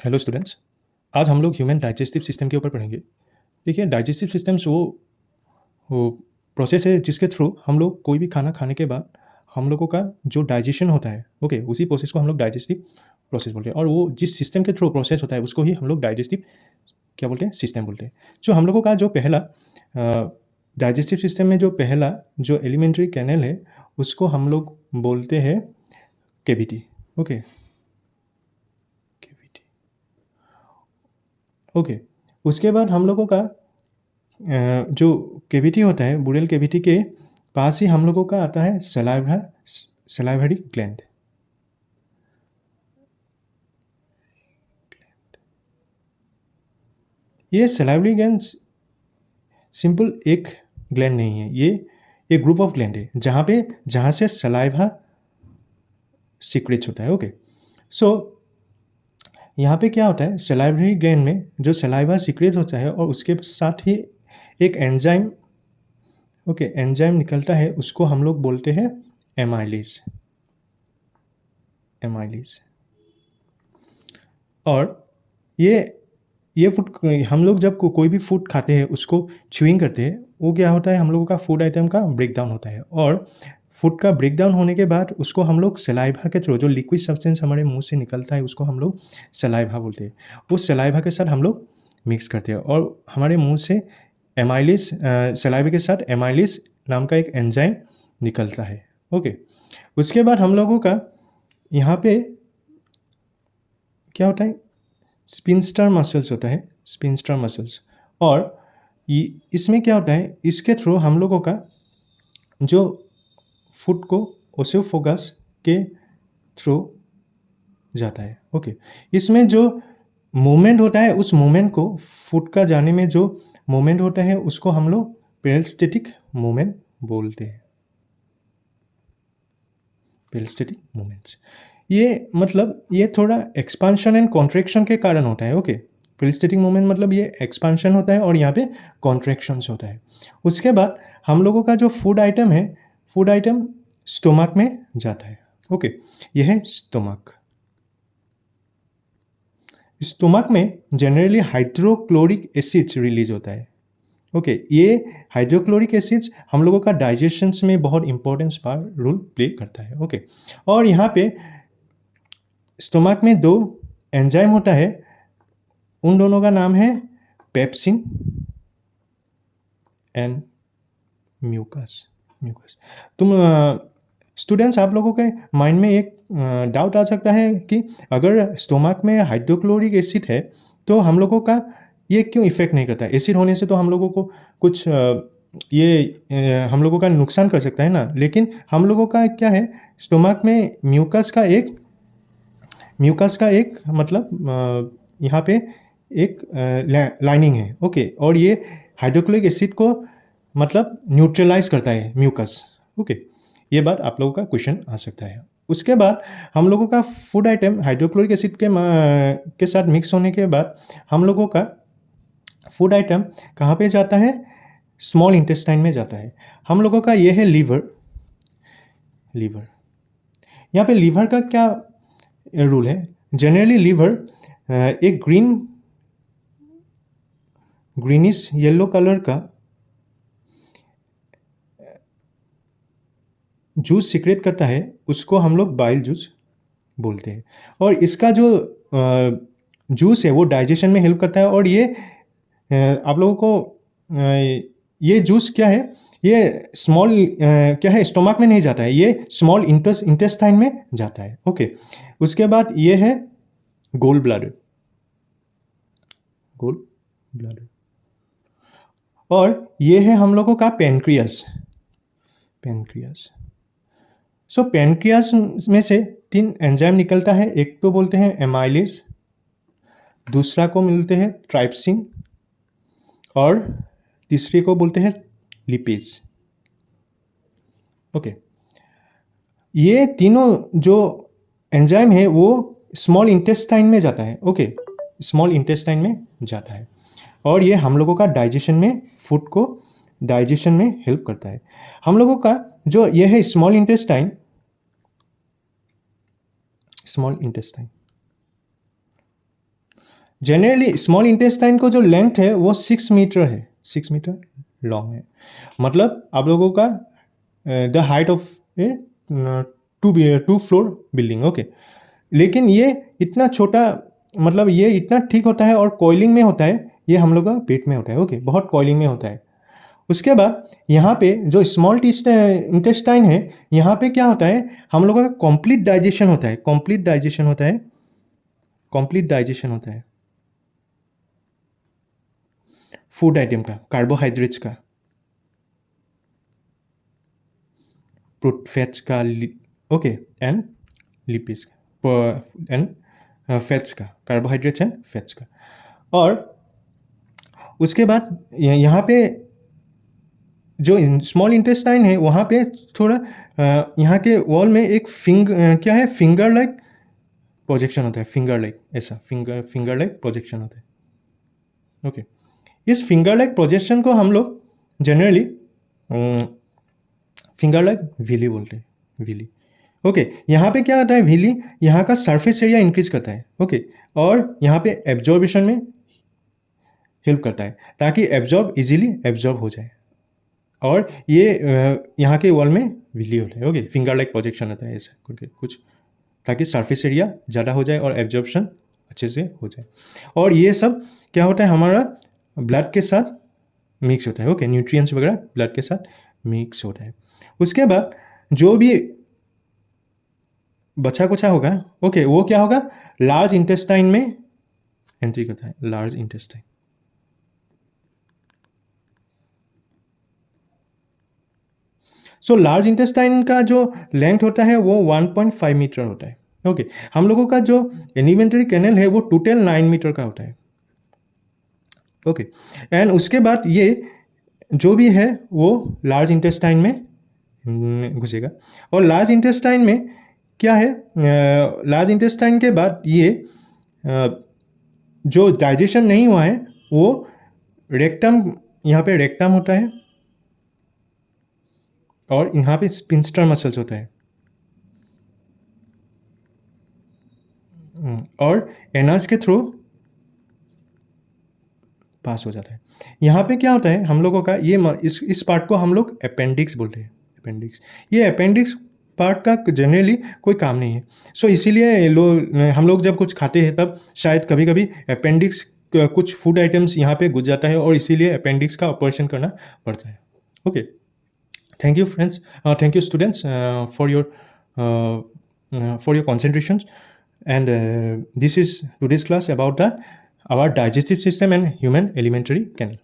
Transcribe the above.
Hello students. आज हम लोग ह्यूमन डाइजेस्टिव सिस्टम के ऊपर पढ़ेंगे। देखिए, डाइजेस्टिव सिस्टम्स वो प्रोसेस है जिसके थ्रू हम लोग कोई भी खाना खाने के बाद हम लोगों का जो डाइजेशन होता है, ओके, उसी प्रोसेस को हम लोग डाइजेस्टिव प्रोसेस बोलते हैं। और वो जिस सिस्टम के थ्रू प्रोसेस होता है उसको ही हम लोग डाइजेस्टिव क्या बोलते हैं, सिस्टम बोलते हैं। जो हम लोगों का जो पहला डाइजेस्टिव सिस्टम में जो पहला जो एलिमेंट्री कैनल है उसको हम लोग बोलते हैं कैविटी। Okay, cavity. ओके, उसके बाद हम लोगों का जो कैविटी होता है, बुरल कैविटी के पास ही हम लोगों का आता है सलाइवरी ग्लैंड। ये सलाइवरी ग्लैंड सिंपल एक ग्लैंड नहीं है, ये एक ग्रुप ऑफ ग्लैंड है जहाँ से सलाइवा सीक्रेट्स होता है। ओके, सो यहाँ पे क्या होता है, सलाइवरी ग्लैंड में जो सलाइवा सीक्रेट होता है और उसके साथ ही एक एंजाइम, ओके, एंजाइम निकलता है, उसको हम लोग बोलते हैं एमाइलेज। और ये फूड हम लोग जब कोई भी फूड खाते हैं उसको च्यूइंग करते हैं, वो क्या होता है, हम लोगों का फूड आइटम का ब्रेक डाउन होता है। और फूड का ब्रेक डाउन होने के बाद उसको हम लोग सलाइवा के थ्रू, जो लिक्विड सब्सटेंस हमारे मुंह से निकलता है उसको हम लोग सलाइवा बोलते हैं, उस सलाइवा के साथ हम लोग मिक्स करते हैं और हमारे मुंह से एमाइलिस, सलाइवा के साथ एमाइलिस नाम का एक एंजाइम निकलता है। ओके, उसके बाद हम लोगों का यहाँ पे क्या होता है, स्पिंस्टर मसल्स होता है, स्पिंस्टर मसल्स। और इसमें क्या होता है, इसके थ्रू हम लोगों का जो फूड को ओसोफोगस के थ्रू जाता है। ओके, इसमें जो मूवमेंट होता है, उस मूवमेंट को, फूड का जाने में जो मूवमेंट होता है उसको हम लोग पेरिस्टेटिक मूवमेंट बोलते हैं। पेरिस्टेटिक मूवमेंट्स, ये मतलब ये थोड़ा एक्सपांशन एंड कॉन्ट्रैक्शन के कारण होता है। ओके, पेरिस्टेटिक मूवमेंट मतलब ये एक्सपांशन होता है और यहाँ पे कॉन्ट्रैक्शंस होता है। उसके बाद हम लोगों का जो फूड आइटम है, फूड आइटम स्टोमक में जाता है। ओके, ये है स्टोमक। स्टोमक में जनरली हाइड्रोक्लोरिक एसिड्स रिलीज होता है। ओके, ये हाइड्रोक्लोरिक एसिड्स हम लोगों का डाइजेशंस में बहुत इंपॉर्टेंट रोल प्ले करता है। ओके, और यहाँ पे स्टोमक में दो एंजाइम होता है, उन दोनों का नाम है पेप्सिन एंड म्यूकस। तुम स्टूडेंट्स, आप लोगों के माइंड में एक डाउट आ सकता है कि अगर स्टोमक में हाइड्रोक्लोरिक एसिड है तो हम लोगों का ये क्यों इफेक्ट नहीं करता है। एसिड होने से तो हम लोगों को कुछ हम लोगों का नुकसान कर सकता है ना, लेकिन हम लोगों का क्या है, स्टोमक में म्यूकस का एक मतलब यहाँ पे एक लाइनिंग है। ओके, और ये हाइड्रोक्लोरिक एसिड को मतलब न्यूट्रलाइज करता है म्यूकस। ओके, ये बात आप लोगों का क्वेश्चन आ सकता है। उसके बाद हम लोगों का फूड आइटम हाइड्रोक्लोरिक एसिड के साथ मिक्स होने के बाद हम लोगों का फूड आइटम कहाँ पे जाता है, स्मॉल इंटेस्टाइन में जाता है। हम लोगों का ये है लीवर। यहाँ पे लीवर का क्या रूल है, जनरली लीवर एक ग्रीनिश येलो कलर का जूस सिक्रेट करता है, उसको हम लोग बाइल जूस बोलते हैं। और इसका जो जूस है वो डाइजेशन में हेल्प करता है। और ये आप लोगों को ये जूस क्या है, ये स्मॉल क्या है, स्टोमक में नहीं जाता है, ये स्मॉल इंटेस्टाइन में जाता है। ओके, उसके बाद ये है गोल ब्लैडर। और ये है हम लोगों का पेनक्रियास। सो पेनक्रियास में से 3 एंजाइम निकलता है, एक तो बोलते हैं एमाइलेज, दूसरा को मिलते हैं ट्राइप्सिन और तीसरे को बोलते हैं लिपेज। ओके, ये तीनों जो एंजाइम है वो स्मॉल इंटेस्टाइन में जाता है। ओके, स्मॉल इंटेस्टाइन में जाता है और ये हम लोगों का डाइजेशन में, फूड को डाइजेशन में हेल्प करता है। हम लोगों का जो ये है small intestine, generally small intestine को जो लेंथ है वो 6 मीटर है, 6 मीटर लॉन्ग है। मतलब आप लोगों का the height of A 2 floor building, okay. लेकिन ये इतना छोटा, मतलब ये इतना ठीक होता है और कॉइलिंग में होता है, ये हम लोग का पेट में होता है, ओके, बहुत कॉइलिंग में होता है। उसके बाद यहाँ पे जो स्मॉल इंटेस्टाइन है, यहाँ पे क्या होता है, हम लोगों का कंप्लीट डाइजेशन होता है, कंप्लीट डाइजेशन होता है, कंप्लीट डाइजेशन होता है फूड आइटम का, कार्बोहाइड्रेट्स का, फैट्स का, okay, and lipids and fats का, कार्बोहाइड्रेट्स एंड फैट्स का। और उसके बाद यहाँ पे जो स्मॉल इंटेस्टाइन है वहाँ पे थोड़ा यहाँ के वॉल में एक क्या है, फिंगर लाइक प्रोजेक्शन होता है, फिंगर लाइक, ऐसा फिंगर लाइक प्रोजेक्शन होता है, ओके। इस फिंगर लाइक प्रोजेक्शन को हम लोग जनरली फिंगर लाइक विली बोलते हैं, विली, ओके। यहाँ पे क्या होता है, विली यहाँ का सरफेस एरिया इंक्रीज करता है, ओके, और यहाँ पे एब्जॉर्बेशन में हेल्प करता है ताकि एब्जॉर्ब इजीली एब्जॉर्ब हो जाए। और ये यहाँ के वॉल में विली होता है, ओके, फिंगर लाइक प्रोजेक्शन होता है ऐसा करके कुछ, ताकि सरफेस एरिया ज़्यादा हो जाए और एब्जॉर्प्शन अच्छे से हो जाए। और ये सब क्या होता है, हमारा ब्लड के साथ मिक्स होता है, ओके, न्यूट्रिएंट्स वगैरह ब्लड के साथ मिक्स होता है। उसके बाद जो भी बचा कुचा होगा, ओके, वो क्या होगा, लार्ज इंटेस्टाइन में एंट्री करता है, large intestine. So large intestine का जो लेंथ होता है वो 1.5 मीटर होता है, ओके। हम लोगों का जो एलिमेंट्री कैनल है वो टोटल 9 मीटर का होता है, ओके। एंड उसके बाद ये जो भी है वो लार्ज इंटेस्टाइन में घुसेगा। और लार्ज इंटेस्टाइन में क्या है, लार्ज इंटेस्टाइन के बाद ये जो डाइजेशन नहीं हुआ है वो रेक्टम, यहाँ पे रेक्टम होता है और यहाँ पे स्पिंस्टर मसल्स होता है, और एनस के थ्रू पास हो जाता है। यहाँ पे क्या होता है, हम लोगों का ये इस पार्ट को हम लोग अपेंडिक्स बोलते हैं, अपेंडिक्स। ये अपेंडिक्स पार्ट का जनरली कोई काम नहीं है। सो इसीलिए हम लोग जब कुछ खाते हैं तब शायद कभी कभी अपेंडिक्स कुछ फूड आइटम्स यहाँ पे घुस जाता है और इसीलिए अपेंडिक्स का ऑपरेशन करना पड़ता है, okay. Thank you friends, thank you students for your concentration, and this is today's class about our digestive system and human alimentary canal.